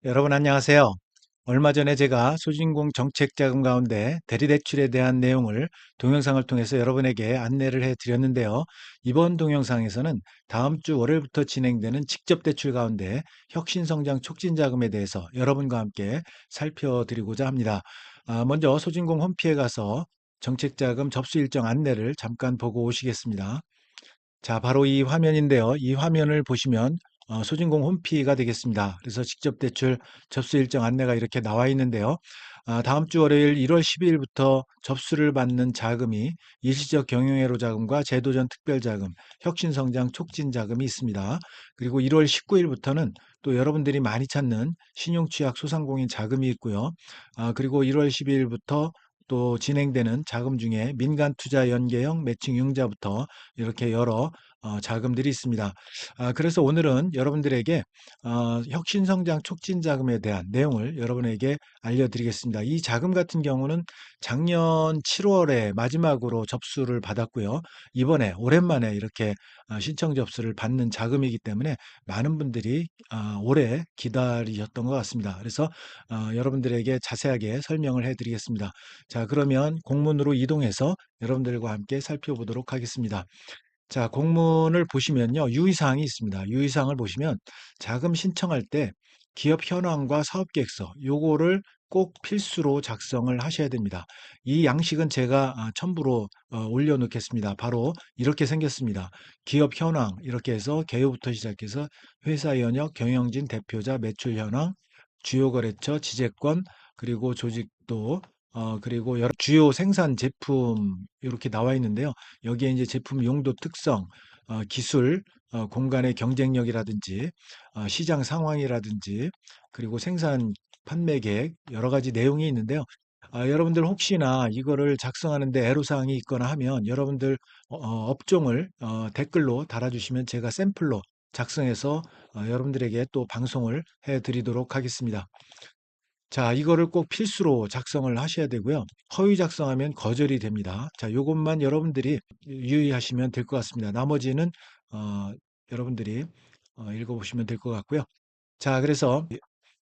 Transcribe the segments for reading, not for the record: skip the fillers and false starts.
여러분 안녕하세요. 얼마 전에 제가 소진공 정책자금 가운데 대리대출에 대한 내용을 동영상을 통해서 여러분에게 안내를 해 드렸는데요. 이번 동영상에서는 다음 주 월요일부터 진행되는 직접대출 가운데 혁신성장 촉진자금에 대해서 여러분과 함께 살펴드리고자 합니다. 먼저 소진공 홈피에 가서 정책자금 접수 일정 안내를 잠깐 보고 오시겠습니다. 자, 바로 이 화면인데요. 이 화면을 보시면 소진공 홈피가 되겠습니다. 그래서 직접 대출 접수 일정 안내가 이렇게 나와 있는데요. 다음 주 월요일 1월 12일부터 접수를 받는 자금이 일시적 경영회로 자금과 제도전 특별자금, 혁신성장 촉진자금이 있습니다. 그리고 1월 19일부터는 또 여러분들이 많이 찾는 신용취약 소상공인 자금이 있고요. 그리고 1월 12일부터 또 진행되는 자금 중에 민간 투자 연계형 매칭 융자부터 이렇게 여러 자금들이 있습니다. 그래서 오늘은 여러분들에게 혁신성장 촉진자금에 대한 내용을 여러분에게 알려드리겠습니다. 이 자금 같은 경우는 작년 7월에 마지막으로 접수를 받았고요. 이번에 오랜만에 이렇게 신청 접수를 받는 자금이기 때문에 많은 분들이 오래 기다리셨던 것 같습니다. 그래서 여러분들에게 자세하게 설명을 해드리겠습니다. 자, 그러면 공문으로 이동해서 여러분들과 함께 살펴보도록 하겠습니다. 자, 공문을 보시면요. 유의사항이 있습니다. 유의사항을 보시면 자금 신청할 때 기업 현황과 사업계획서 요거를 꼭 필수로 작성을 하셔야 됩니다. 이 양식은 제가 첨부로 올려놓겠습니다. 바로 이렇게 생겼습니다. 기업 현황 이렇게 해서 개요부터 시작해서 회사 연역, 경영진, 대표자, 매출 현황, 주요 거래처, 지재권, 그리고 조직도, 그리고 여러 주요 생산 제품 이렇게 나와 있는데요. 여기에 이제 제품 용도 특성, 기술, 공간의 경쟁력이라든지, 시장 상황이라든지, 그리고 생산 판매 계획, 여러 가지 내용이 있는데요. 여러분들 혹시나 이거를 작성하는데 애로사항이 있거나 하면 여러분들 업종을 댓글로 달아주시면 제가 샘플로 작성해서 여러분들에게 또 방송을 해드리도록 하겠습니다. 자, 이거를 꼭 필수로 작성을 하셔야 되고요. 허위 작성하면 거절이 됩니다. 자, 요것만 여러분들이 유의하시면 될 것 같습니다. 나머지는 어, 여러분들이 읽어보시면 될 것 같고요. 자, 그래서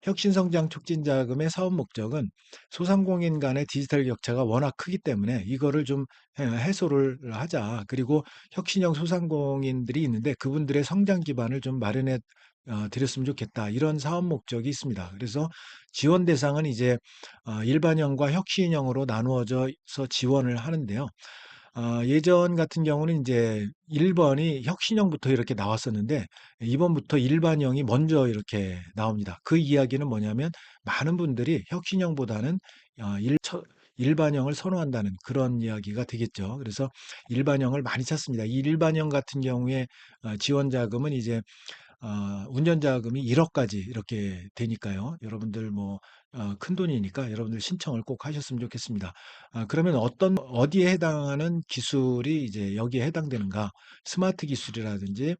혁신성장 촉진자금의 사업 목적은 소상공인 간의 디지털 격차가 워낙 크기 때문에 이거를 좀 해소를 하자. 그리고 혁신형 소상공인들이 있는데 그분들의 성장 기반을 좀 마련해 드렸으면 좋겠다. 이런 사업 목적이 있습니다. 그래서 지원 대상은 이제 일반형과 혁신형으로 나누어져서 지원을 하는데요. 예전 같은 경우는 이제 1번이 혁신형부터 이렇게 나왔었는데 2번부터 일반형이 먼저 이렇게 나옵니다. 그 이야기는 뭐냐면 많은 분들이 혁신형보다는 일반형을 선호한다는 그런 이야기가 되겠죠. 그래서 일반형을 많이 찾습니다. 이 일반형 같은 경우에 지원 자금은 이제 운전 자금이 1억까지 이렇게 되니까요. 여러분들 뭐 큰 돈이니까 여러분들 신청을 꼭 하셨으면 좋겠습니다. 그러면 어디에 해당하는 기술이 이제 여기에 해당되는가? 스마트 기술이라든지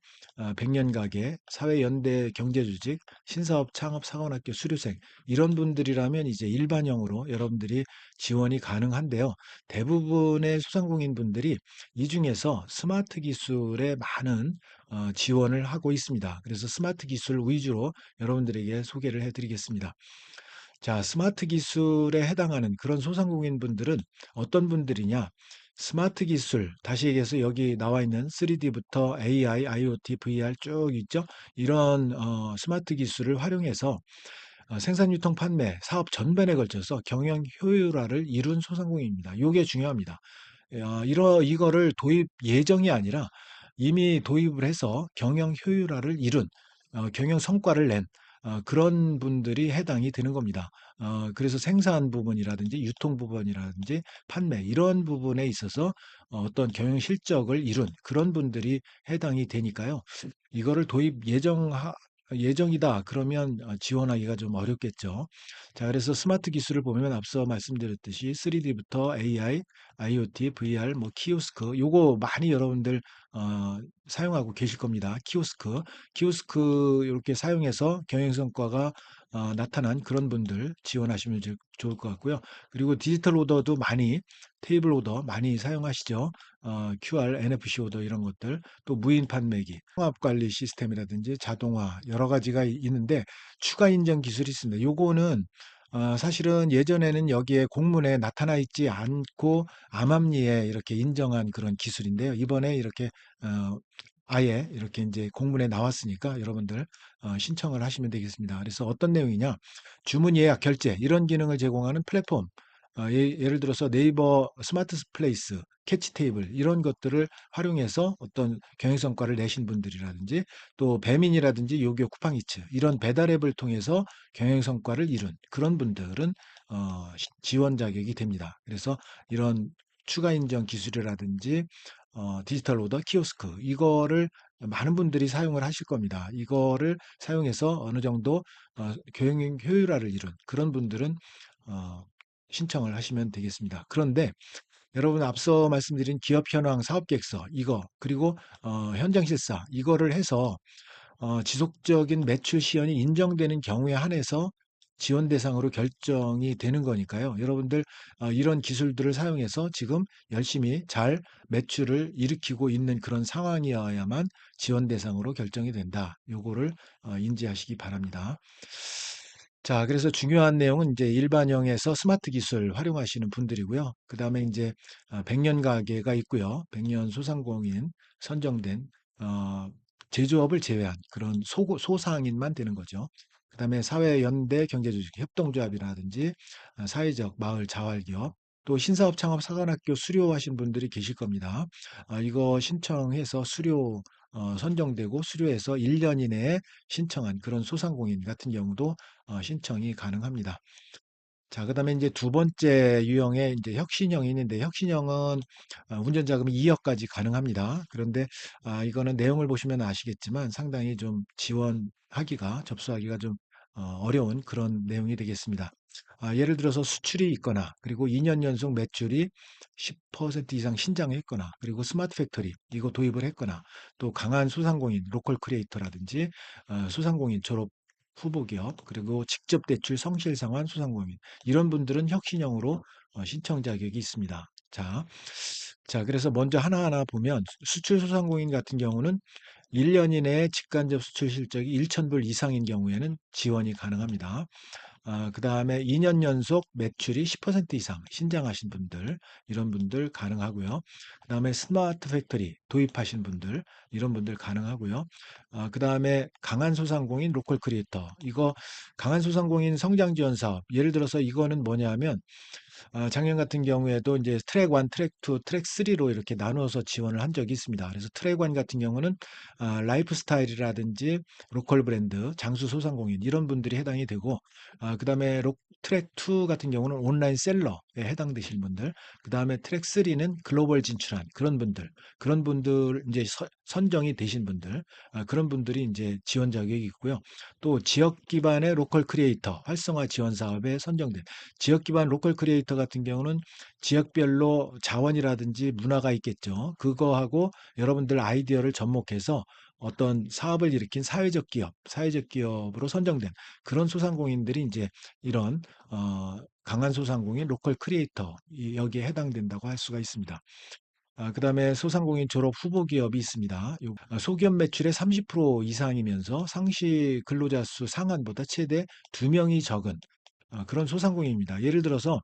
100년 가계, 사회연대 경제조직, 신사업 창업 사관학교 수료생 이런 분들이라면 이제 일반형으로 여러분들이 지원이 가능한데요. 대부분의 소상공인 분들이 이 중에서 스마트 기술에 많은 지원을 하고 있습니다. 그래서 스마트 기술 위주로 여러분들에게 소개를 해드리겠습니다. 자, 스마트 기술에 해당하는 그런 소상공인 분들은 어떤 분들이냐? 스마트 기술, 다시 얘기해서 여기 나와 있는 3D부터 AI, IoT, VR 쭉 있죠? 이런 스마트 기술을 활용해서 생산, 유통, 판매, 사업 전반에 걸쳐서 경영 효율화를 이룬 소상공인입니다. 이게 중요합니다. 이거를 도입 예정이 아니라 이미 도입을 해서 경영 효율화를 이룬, 경영 성과를 낸 그런 분들이 해당이 되는 겁니다. 그래서 생산 부분이라든지 유통 부분이라든지 판매 이런 부분에 있어서 어떤 경영 실적을 이룬 그런 분들이 해당이 되니까요. 이거를 도입 예정이다. 그러면 지원하기가 좀 어렵겠죠. 자, 그래서 스마트 기술을 보면 앞서 말씀드렸듯이 3D부터 AI, IoT, VR, 뭐 키오스크, 요거 많이 여러분들 사용하고 계실 겁니다. 키오스크 이렇게 사용해서 경영 성과가 나타난 그런 분들 지원하시면 좋을 것 같고요. 그리고 디지털 오더도 많이 테이블 오더 많이 사용하시죠. QR, NFC 오더 이런 것들, 또 무인 판매기, 통합 관리 시스템이라든지 자동화 여러 가지가 있는데 추가 인증 기술이 있습니다. 요거는 사실은 예전에는 여기에 공문에 나타나 있지 않고 암암리에 이렇게 인정한 그런 기술인데요. 이번에 이렇게 어, 아예 이렇게 이제 공문에 나왔으니까 여러분들 신청을 하시면 되겠습니다. 그래서 어떤 내용이냐? 주문 예약 결제 이런 기능을 제공하는 플랫폼. 예를 들어서 네이버 스마트 플레이스, 캐치 테이블 이런 것들을 활용해서 어떤 경영 성과를 내신 분들이라든지 또 배민이라든지 요기요 쿠팡이츠 이런 배달 앱을 통해서 경영 성과를 이룬 그런 분들은 지원 자격이 됩니다. 그래서 이런 추가 인정 기술이라든지 디지털 오더 키오스크 이거를 많은 분들이 사용을 하실 겁니다. 이거를 사용해서 어느 정도 경영 효율화를 이룬 그런 분들은 어, 신청을 하시면 되겠습니다. 그런데 여러분 앞서 말씀드린 기업 현황 사업 계획서 이거 그리고 현장 실사 이거를 해서 지속적인 매출 시현이 인정되는 경우에 한해서 지원 대상으로 결정이 되는 거니까요. 여러분들 이런 기술들을 사용해서 지금 열심히 잘 매출을 일으키고 있는 그런 상황이어야만 지원 대상으로 결정이 된다. 요거를 인지하시기 바랍니다. 자, 그래서 중요한 내용은 이제 일반형에서 스마트 기술 활용하시는 분들이고요. 그다음에 이제 100년 가계가 있고요. 100년 소상공인 선정된 어, 제조업을 제외한 그런 소상인만 되는 거죠. 그다음에 사회연대 경제조직, 협동조합이라든지 사회적 마을 자활기업, 또 신사업 창업 사관학교 수료하신 분들이 계실 겁니다. 이거 신청해서 수료 선정되고 수료해서 1년 이내에 신청한 그런 소상공인 같은 경우도 신청이 가능합니다. 자, 그다음에 이제 두 번째 유형의 이제 혁신형이 있는데 혁신형은 운전 자금이 2억까지 가능합니다. 그런데 이거는 내용을 보시면 아시겠지만 상당히 좀 지원하기가 접수하기가 좀 어려운 그런 내용이 되겠습니다. 예를 들어서 수출이 있거나 그리고 2년 연속 매출이 10% 이상 신장했거나 그리고 스마트 팩토리 이거 도입을 했거나 또 강한 소상공인 로컬 크리에이터라든지 소상공인 졸업 후보 기업 그리고 직접 대출 성실 상환 소상공인 이런 분들은 혁신형으로 신청 자격이 있습니다. 그래서 먼저 하나하나 보면 수출 소상공인 같은 경우는 1년 이내에 직간접 수출 실적이 1,000불 이상인 경우에는 지원이 가능합니다. 그다음에 2년 연속 매출이 10% 이상 신장하신 분들, 이런 분들 가능하고요. 그다음에 스마트 팩토리 도입하신 분들, 이런 분들 가능하고요. 그다음에 강한 소상공인 로컬 크리에이터. 이거 강한 소상공인 성장 지원 사업. 예를 들어서 이거는 뭐냐면 작년 같은 경우에도 이제 트랙 1, 트랙 2, 트랙 3로 이렇게 나누어서 지원을 한 적이 있습니다. 그래서 트랙 1 같은 경우는 라이프 스타일이라든지 로컬 브랜드, 장수 소상공인 이런 분들이 해당이 되고 그다음에 트랙 2 같은 경우는 온라인 셀러에 해당되실 분들, 그다음에 트랙 3는 글로벌 진출한 그런 분들 이제 선정이 되신 분들, 그런 분들이 이제 지원 자격이 있고요. 또 지역 기반의 로컬 크리에이터 활성화 지원 사업에 선정된 지역 기반 로컬 크리에이터 같은 경우는 지역별로 자원이라든지 문화가 있겠죠. 그거하고 여러분들 아이디어를 접목해서 어떤 사업을 일으킨 사회적 기업으로 선정된 그런 소상공인들이 이제 이런 강한 소상공인 로컬 크리에이터 여기에 해당된다고 할 수가 있습니다. 그다음에 소상공인 졸업 후보 기업이 있습니다. 소기업 매출의 30% 이상이면서 상시 근로자 수 상한보다 최대 2명이 적은 그런 소상공인입니다. 예를 들어서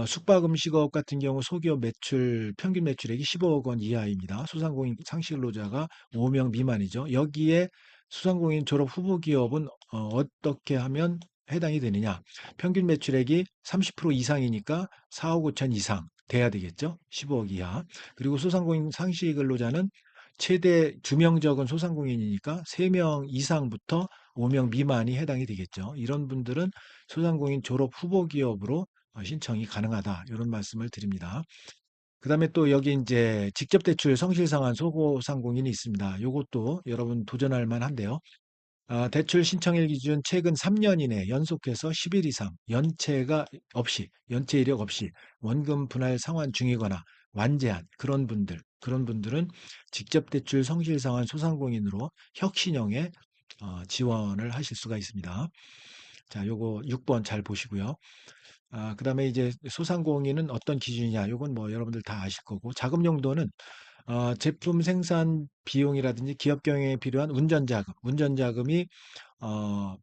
숙박음식업 같은 경우 소기업 매출 평균 매출액이 15억 원 이하입니다. 소상공인 상시 근로자가 5명 미만이죠. 여기에 소상공인 졸업 후보 기업은 어떻게 하면 해당이 되느냐? 평균 매출액이 30% 이상이니까 4억 5천 이상 돼야 되겠죠. 15억 이하. 그리고 소상공인 상시 근로자는 최대 2명 적은 소상공인이니까 3명 이상부터 5명 미만이 해당이 되겠죠. 이런 분들은 소상공인 졸업 후보 기업으로 신청이 가능하다. 이런 말씀을 드립니다. 그다음에 또 여기 이제 직접 대출 성실상환 소상공인이 있습니다. 요것도 여러분 도전할 만한데요. 대출 신청일 기준 최근 3년 이내 연속해서 10일 이상 연체 이력 없이 원금 분할 상환 중이거나 완제한 그런 분들은 직접 대출 성실상환 소상공인으로 혁신형에 지원을 하실 수가 있습니다. 자, 요거 6번 잘 보시고요. 그다음에 이제 소상공인은 어떤 기준이냐? 요건 뭐 여러분들 다 아실 거고, 자금 용도는 제품 생산 비용이라든지 기업 경영에 필요한 운전 자금이 어,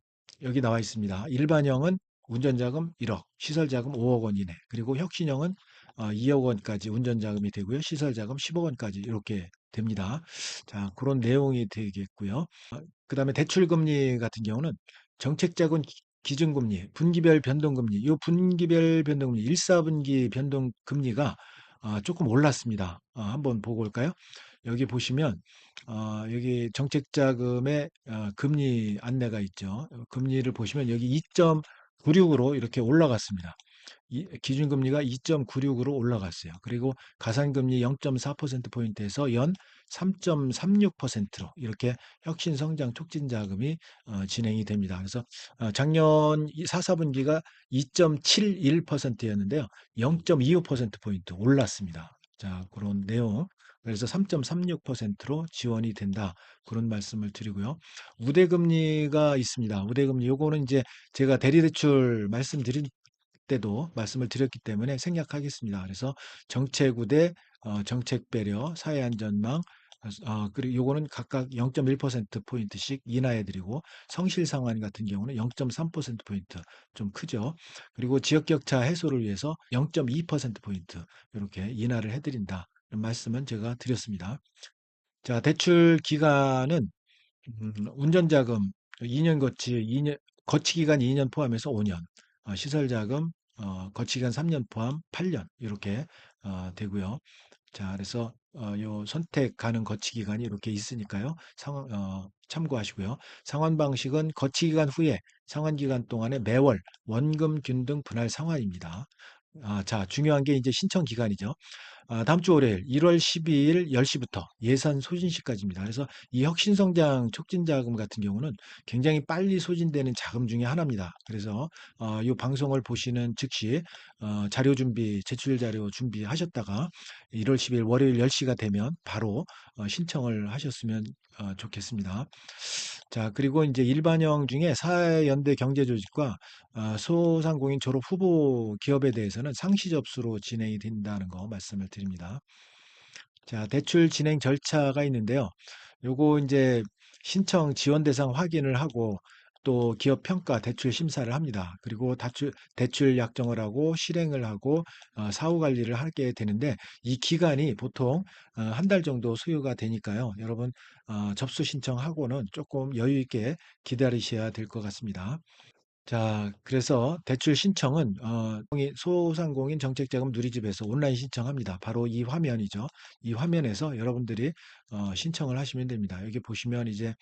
여기 나와 있습니다. 일반형은 운전자금 1억, 시설자금 5억 원 이내, 그리고 혁신형은 2억 원까지 운전자금이 되고요. 시설자금 10억 원까지 이렇게 됩니다. 자, 그런 내용이 되겠고요. 그다음에 대출금리 같은 경우는 정책자금 기준금리, 분기별 변동금리, 이 분기별 변동금리, 1, 4분기 변동금리가 조금 올랐습니다. 한번 보고 올까요? 여기 보시면 여기 정책자금의 금리 안내가 있죠. 금리를 보시면 여기 2.96으로 이렇게 올라갔습니다. 기준금리가 2.96으로 올라갔어요. 그리고 가산금리 0.4%포인트에서 연 3.36%로 이렇게 혁신성장 촉진자금이 진행이 됩니다. 그래서 작년 4, 4분기가 2.71%였는데요. 0.25%포인트 올랐습니다. 자, 그런 내용. 그래서 3.36%로 지원이 된다. 그런 말씀을 드리고요. 우대금리가 있습니다. 우대금리 요거는 이제 제가 대리대출 말씀드린 때도 말씀을 드렸기 때문에 생략하겠습니다. 그래서 정책 우대, 정책 배려, 사회 안전망, 그리고 요거는 각각 0.1% 포인트씩 인하해 드리고, 성실 상환 같은 경우는 0.3% 포인트 좀 크죠. 그리고 지역 격차 해소를 위해서 0.2% 포인트 이렇게 인하를 해 드린다. 이런 말씀은 제가 드렸습니다. 자, 대출 기간은 운전자금 2년 거치 기간 2년 포함해서 5년, 시설 자금 거치 기간 3년 포함 8년 이렇게 되고요. 자, 그래서 요 선택 가능 거치 기간이 이렇게 있으니까요. 참고하시고요. 상환 방식은 거치 기간 후에 상환 기간 동안에 매월 원금 균등 분할 상환입니다. 자, 중요한 게 이제 신청 기간이죠. 다음 주 월요일 1월 12일 10시부터 예산 소진 시까지입니다. 그래서 이 혁신성장 촉진 자금 같은 경우는 굉장히 빨리 소진되는 자금 중에 하나입니다. 그래서 이 방송을 보시는 즉시 자료 준비, 제출 자료 준비하셨다가 1월 10일 월요일 10시가 되면 바로 신청을 하셨으면 좋겠습니다. 자, 그리고 이제 일반형 중에 사회연대 경제조직과 소상공인 졸업 후보 기업에 대해서는 상시 접수로 진행이 된다는 거 말씀을 드립니다. 자, 대출 진행 절차가 있는데요. 요거 이제 신청 지원 대상 확인을 하고 또 기업 평가 대출 심사를 합니다. 그리고 대출 약정을 하고 실행을 하고 사후 관리를 하게 되는데 이 기간이 보통 한 달 정도 소요가 되니까요. 여러분 접수 신청하고는 조금 여유 있게 기다리셔야 될 것 같습니다. 자, 그래서 대출 신청은 소상공인 정책자금 누리집에서 온라인 신청합니다. 바로 이 화면이죠. 이 화면에서 여러분들이 신청을 하시면 됩니다. 여기 보시면 이제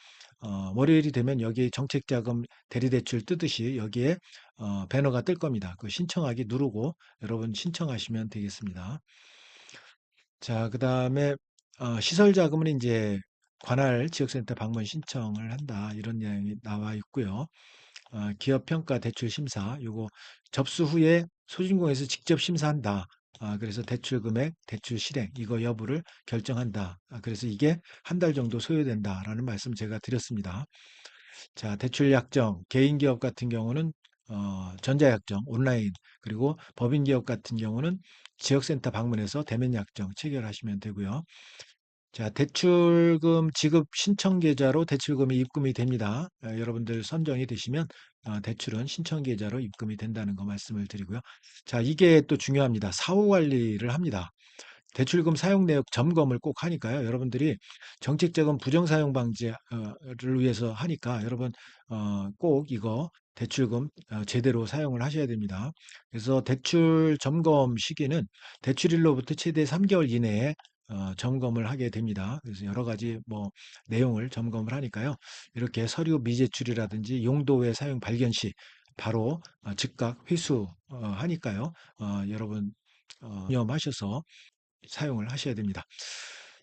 월요일이 되면 여기 정책자금 대리대출 뜨듯이 여기에 배너가 뜰 겁니다. 그 신청하기 누르고 여러분 신청하시면 되겠습니다. 자, 그다음에 시설자금은 이제 관할 지역센터 방문 신청을 한다. 이런 내용이 나와 있고요. 기업 평가 대출 심사 요거 접수 후에 소진공에서 직접 심사한다. 그래서 대출 금액, 대출 실행 이거 여부를 결정한다. 그래서 이게 한 달 정도 소요된다라는 말씀 제가 드렸습니다. 자, 대출 약정, 개인 기업 같은 경우는 전자약정, 온라인, 그리고 법인 기업 같은 경우는 지역센터 방문해서 대면 약정 체결하시면 되고요. 자, 대출금 지급 신청 계좌로 대출금이 입금이 됩니다. 여러분들 선정이 되시면 대출은 신청 계좌로 입금이 된다는 거 말씀을 드리고요. 자, 이게 또 중요합니다. 사후 관리를 합니다. 대출금 사용 내역 점검을 꼭 하니까요. 여러분들이 정책자금 부정 사용 방지를 위해서 하니까 여러분 꼭 이거 대출금 제대로 사용을 하셔야 됩니다. 그래서 대출 점검 시기는 대출일로부터 최대 3개월 이내에 점검을 하게 됩니다. 그래서 여러 가지 뭐 내용을 점검을 하니까요. 이렇게 서류 미제출이라든지 용도 외 사용 발견 시 바로 즉각 회수하니까요. 여러분 유념하셔서 사용을 하셔야 됩니다.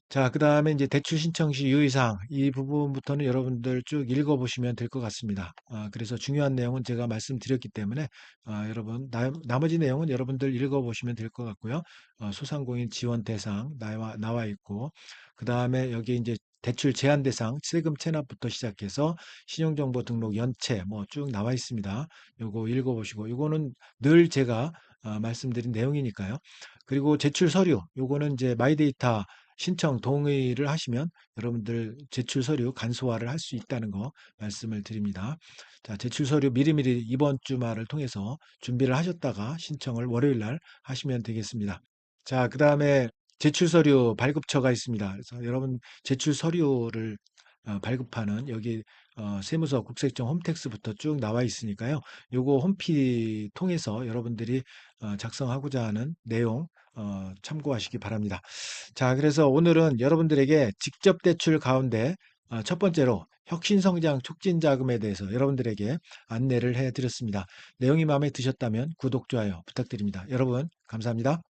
자, 그다음에 이제 대출 신청 시 유의사항 이 부분부터는 여러분들 쭉 읽어보시면 될 것 같습니다. 그래서 중요한 내용은 제가 말씀드렸기 때문에 여러분 나머지 내용은 여러분들 읽어보시면 될 것 같고요. 소상공인 지원 대상 나와 있고 그다음에 여기 이제 대출 제한 대상, 세금 체납부터 시작해서 신용정보 등록 연체 뭐 쭉 나와 있습니다. 요거 읽어보시고 요거는 늘 제가 말씀드린 내용이니까요. 그리고 제출 서류 요거는 이제 마이데이터 신청 동의를 하시면 여러분들 제출 서류 간소화를 할 수 있다는 거 말씀을 드립니다. 자, 제출 서류 미리미리 이번 주말을 통해서 준비를 하셨다가 신청을 월요일 날 하시면 되겠습니다. 자, 그다음에 제출 서류 발급처가 있습니다. 그래서 여러분 제출 서류를 발급하는 여기 세무서 국세청 홈택스부터 쭉 나와 있으니까요. 요거 홈피 통해서 여러분들이 작성하고자 하는 내용 참고하시기 바랍니다. 자, 그래서 오늘은 여러분들에게 직접 대출 가운데 첫 번째로 혁신성장 촉진 자금에 대해서 여러분들에게 안내를 해드렸습니다. 내용이 마음에 드셨다면 구독, 좋아요 부탁드립니다. 여러분, 감사합니다.